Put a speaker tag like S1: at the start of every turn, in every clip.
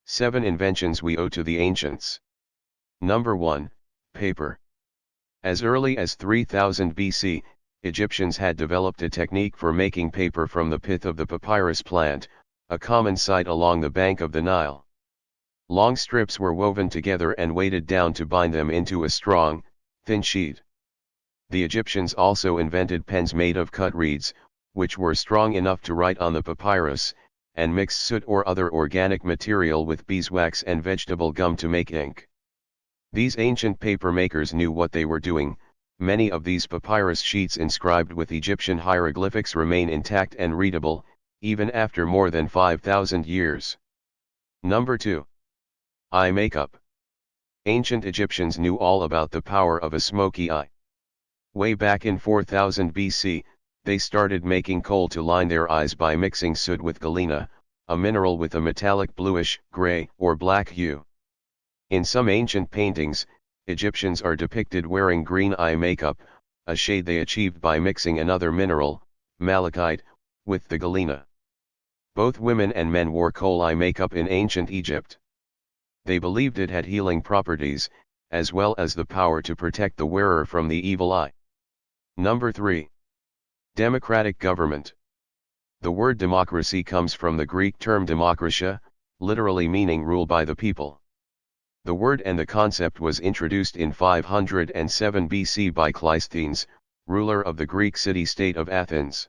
S1: 7 Inventions we owe to the ancients. Number 1, Paper. As early as 3000 BC, Egyptians had developed a technique for making paper from the pith of the papyrus plant, a common sight along the bank of the Nile. Long strips were woven together and weighted down to bind them into a strong, thin sheet. The Egyptians also invented pens made of cut reeds, which were strong enough to write on the papyrus, and mixed soot or other organic material with beeswax and vegetable gum to make ink. These ancient paper makers knew what they were doing. Many of these papyrus sheets inscribed with Egyptian hieroglyphics remain intact and readable, even after more than 5,000 years. Number 2. Eye makeup. Ancient Egyptians knew all about the power of a smoky eye. Way back in 4000 BC, they started making kohl to line their eyes by mixing soot with galena, a mineral with a metallic bluish, gray, or black hue. In some ancient paintings, Egyptians are depicted wearing green eye makeup, a shade they achieved by mixing another mineral, malachite, with the galena. Both women and men wore kohl eye makeup in ancient Egypt. They believed it had healing properties, as well as the power to protect the wearer from the evil eye. Number 3. Democratic government. The word democracy comes from the Greek term demokratia, literally meaning rule by the people. The word and the concept was introduced in 507 BC by Cleisthenes, ruler of the Greek city-state of Athens.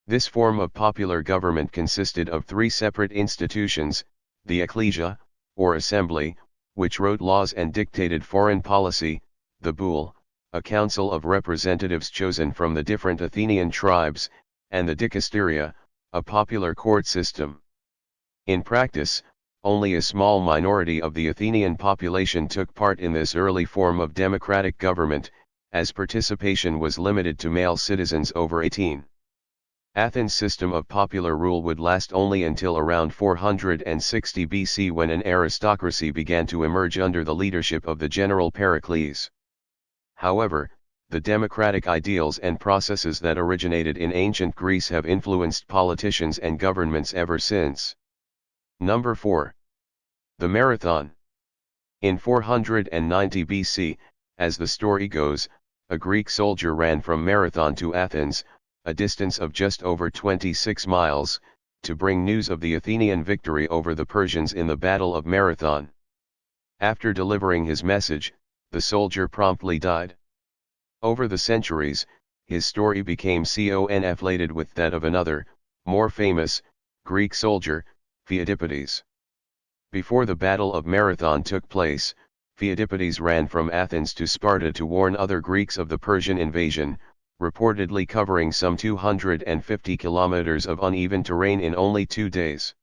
S1: This form of popular government consisted of 3 separate institutions: the ecclesia, or assembly, which wrote laws and dictated foreign policy; the boule, a council of representatives chosen from the different Athenian tribes; and the dicasteria, a popular court system. In practice, only a small minority of the Athenian population took part in this early form of democratic government, as participation was limited to male citizens over 18. Athens' system of popular rule would last only until around 460 BC, when an aristocracy began to emerge under the leadership of the general Pericles. However, the democratic ideals and processes that originated in ancient Greece have influenced politicians and governments ever since. Number 4. The marathon. In 490 BC, as the story goes, a Greek soldier ran from Marathon to Athens, a distance of just over 26 miles, to bring news of the Athenian victory over the Persians in the Battle of Marathon. After delivering his message, the soldier promptly died. Over the centuries, his story became conflated with that of another, more famous, Greek soldier, Pheidippides. Before the Battle of Marathon took place, Pheidippides ran from Athens to Sparta to warn other Greeks of the Persian invasion, reportedly covering some 250 kilometers of uneven terrain in only 2 days.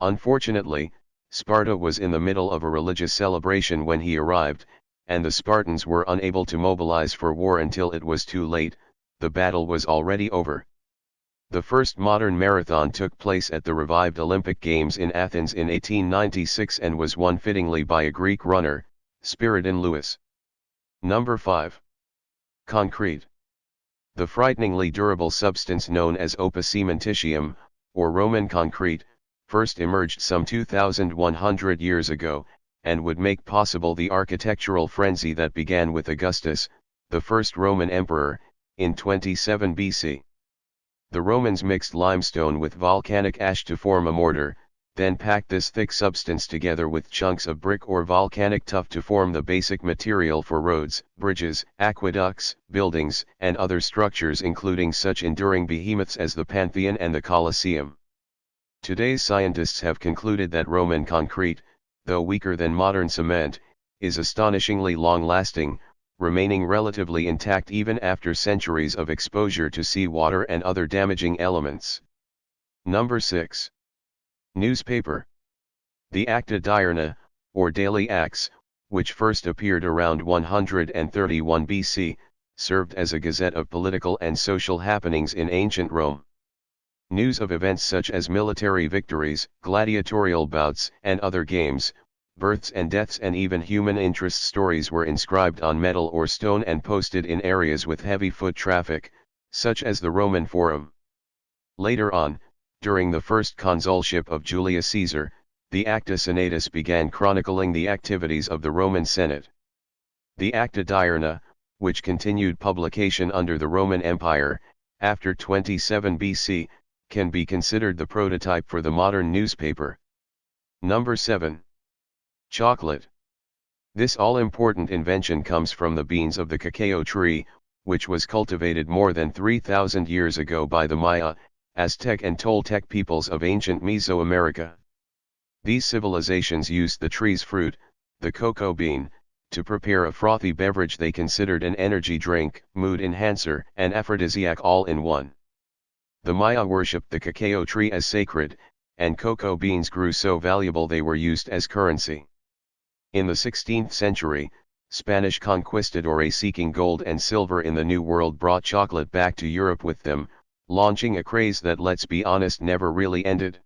S1: Unfortunately, Sparta was in the middle of a religious celebration when he arrived, and the Spartans were unable to mobilize for war until it was too late. The battle was already over. The first modern marathon took place at the revived Olympic Games in Athens in 1896 and was won fittingly by a Greek runner, Spiridon Lewis. Number 5. Concrete. The frighteningly durable substance known as opus cementitium, or Roman concrete, first emerged some 2,100 years ago, and would make possible the architectural frenzy that began with Augustus, the first Roman emperor, in 27 BC. The Romans mixed limestone with volcanic ash to form a mortar, then packed this thick substance together with chunks of brick or volcanic tuff to form the basic material for roads, bridges, aqueducts, buildings, and other structures, including such enduring behemoths as the Pantheon and the Colosseum. Today's scientists have concluded that Roman concrete, though weaker than modern cement, is astonishingly long-lasting, remaining relatively intact even after centuries of exposure to seawater and other damaging elements. Number 6. Newspaper. The Acta Diurna, or Daily Acts, which first appeared around 131 BC, served as a gazette of political and social happenings in ancient Rome. News of events such as military victories, gladiatorial bouts, and other games, births and deaths, and even human interest stories were inscribed on metal or stone and posted in areas with heavy foot traffic, such as the Roman Forum. Later on, during the first consulship of Julius Caesar, the Acta Senatus began chronicling the activities of the Roman Senate. The Acta Diurna, which continued publication under the Roman Empire, after 27 BC, can be considered the prototype for the modern newspaper. Number 7. Chocolate. This all-important invention comes from the beans of the cacao tree, which was cultivated more than 3,000 years ago by the Maya, Aztec and Toltec peoples of ancient Mesoamerica. These civilizations used the tree's fruit, the cocoa bean, to prepare a frothy beverage they considered an energy drink, mood enhancer, and aphrodisiac all in one. The Maya worshipped the cacao tree as sacred, and cocoa beans grew so valuable they were used as currency. In the 16th century, Spanish conquistadores seeking gold and silver in the New World brought chocolate back to Europe with them, launching a craze that, let's be honest, never really ended.